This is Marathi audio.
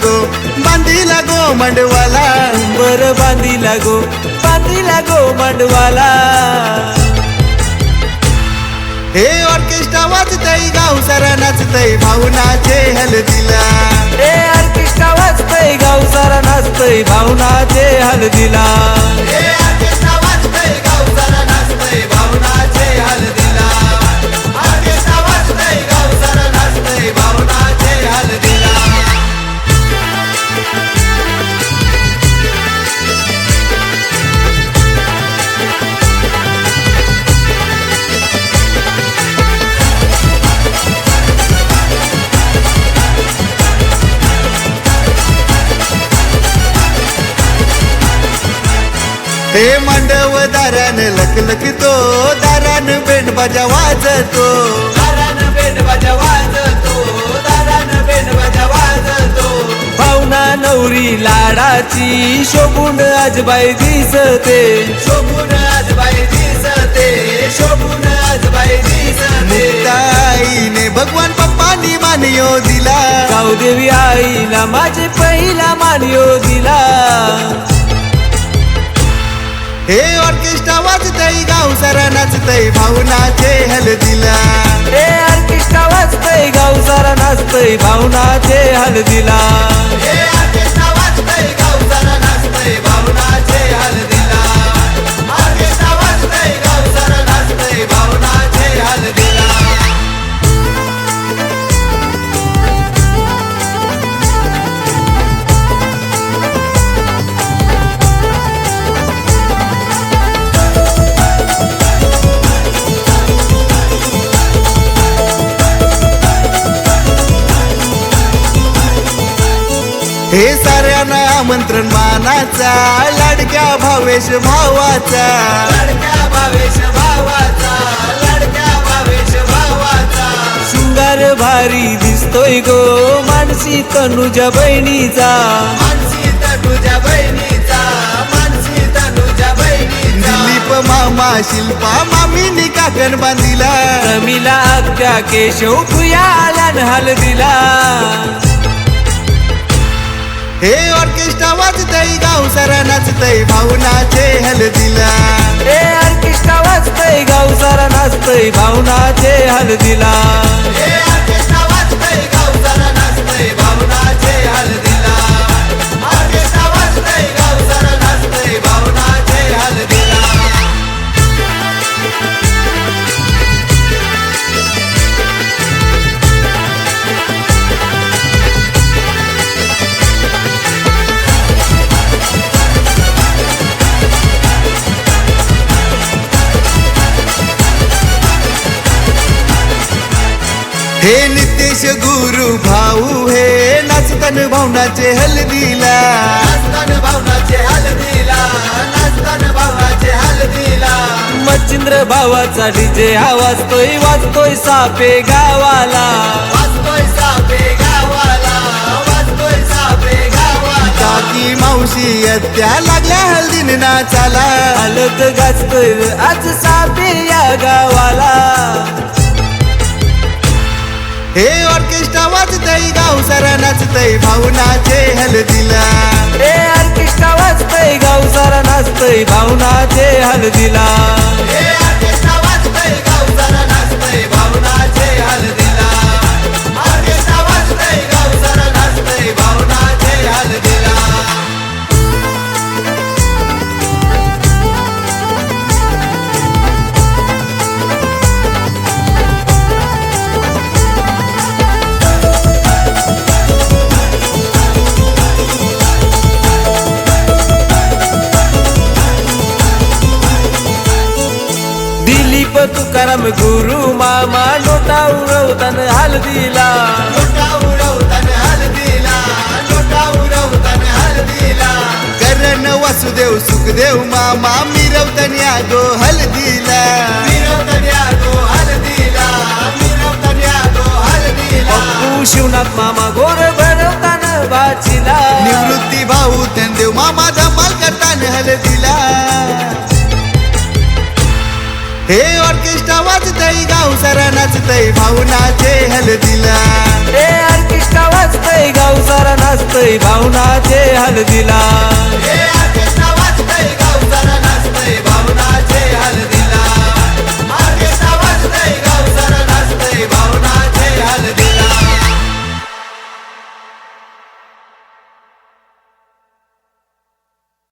गो बांधिला गो मांडवाला, बर बांधिला गो मांडवाला. हे ऑर्केस्ट्रा वाजतय गाव सारा नाचतय भावनाचे हलदीला. हे ऑर्केस्ट्रा वाजतय गाव सारा नाचतय भावनाचे हलदीला. हे ऑर्केस्ट्रा वाजतय गाव सारा नाचतय भावनाचे हलदीला. ऑर्केस्ट्रा वाजतय गाव सारा नाचतय भावनाचे हलदीला. हे मांडव दारान लखलखतो, दारान बेंड बाजा वाजतो, दारान बेंड बाजा वाजतो, दारान बेंड बाजा वाजतो. भावना नवरी लाडाची शोभून आजबाई दिसते, शोभून आजबाई दिसते, शोभून आजबाई दिसते. मुक्ताईने भगवान पप्पानी मानियो दिला, गावदेवी आईला माझे पहिला मानियो दिला. हे ऑर्केस्ट्रा वाजतय गाव सारा नाचतय भावनाचे हलदीला. हे ऑर्केस्ट्रा वाजतय गाव सारा नाचतय भावनाचे हलदीला. हे ऑर्केस्ट्रा वाजतय गाव सारा नाचतय भावनाचे हलदीला. ऑर्केस्ट्रा वाजतय गाव सारा नाचतय भावनाचे हलदीला. हे साऱ्यांना आमंत्रण मानाचा, लाडक्या भावेश भावाचा, लाडक्या भावेश भावाचा, लाडक्या भावेश भावाचा. शृंगार भारी दिसतोय गो मानसी तनुजा बहिणीचा, मानसी तनुजा बहिणीचा, मानसी तनुजा बहिणीचा. दिलीप मामा शिल्पा मामीनी काकण बांधिला, रमीला आत्या केशव फुयाला हलदीला. हे ऑर्केस्ट्रा वाजतय गाव सारा नाचतय भावनाचे हलदीला. हे ऑर्केस्ट्रा वाजतय गाव सारा नाचतय भावनाचे हलदीला. हे ऑर्केस्ट्रा वाजतय गाव सारा नाचतय भावनाचे हलदीला. ऑर्केस्ट्रा वाजतय गाव सारा नाचतय भावनाचे हलदीला. हे नितेश गुरु भाऊ हे नाचतन भावनाचे हलदीला, नाचतन भावनाचे हलदीला, नाचतन भावनाचे हलदीला. मच्छिंद्र भावाचा डीजे हा वाजतोय सापे गावाला, वाजतोय सापे गावाला, वाजतोय सापे गावाला. काकी मावशी त्या लागल्या हलदीन नाचाला, हलत गाजतोय आज सापे या गावाला. हे ऑर्केस्ट्रा वाजतय गाव सारा नाचतय भावनाचे हलदीला. हे ऑर्केस्ट्रा वाजतय गाव सारा नाचतय भावनाचे हलदीला. हे ऑर्केस्ट्रा वाजतय गाव सारा नाचतय भावनाचे हलदीला. ऑर्केस्ट्रा वाजतय गाव सारा नाचतय भावनाचे हलदीला. दिलीप तुकाराम गुरु मामा लोटा उडवतान हलदीला, लोटा उडवतान हलदीला, लोटा उडवतान हलदीला. करण वासुदेव सुखदेव मामा मिरवतान्या गो हलदीला, मिरवतान्या गो हलदीला, मिरवतान्या गो हलदीला. पप्पू शिवनाथ मामा गोर भरवतान बाचीला, निवृत्ती भाऊ त्यांदेव मामा धमाल करतान हलदीला. हे ऑर्केस्ट्रा वाजतय गाव सारा नाचतय भावनाचे हलदीला. हे ऑर्केस्ट्रा वाजतय गाव सारा नाचतय नाचतय भावनाचे हळदीला.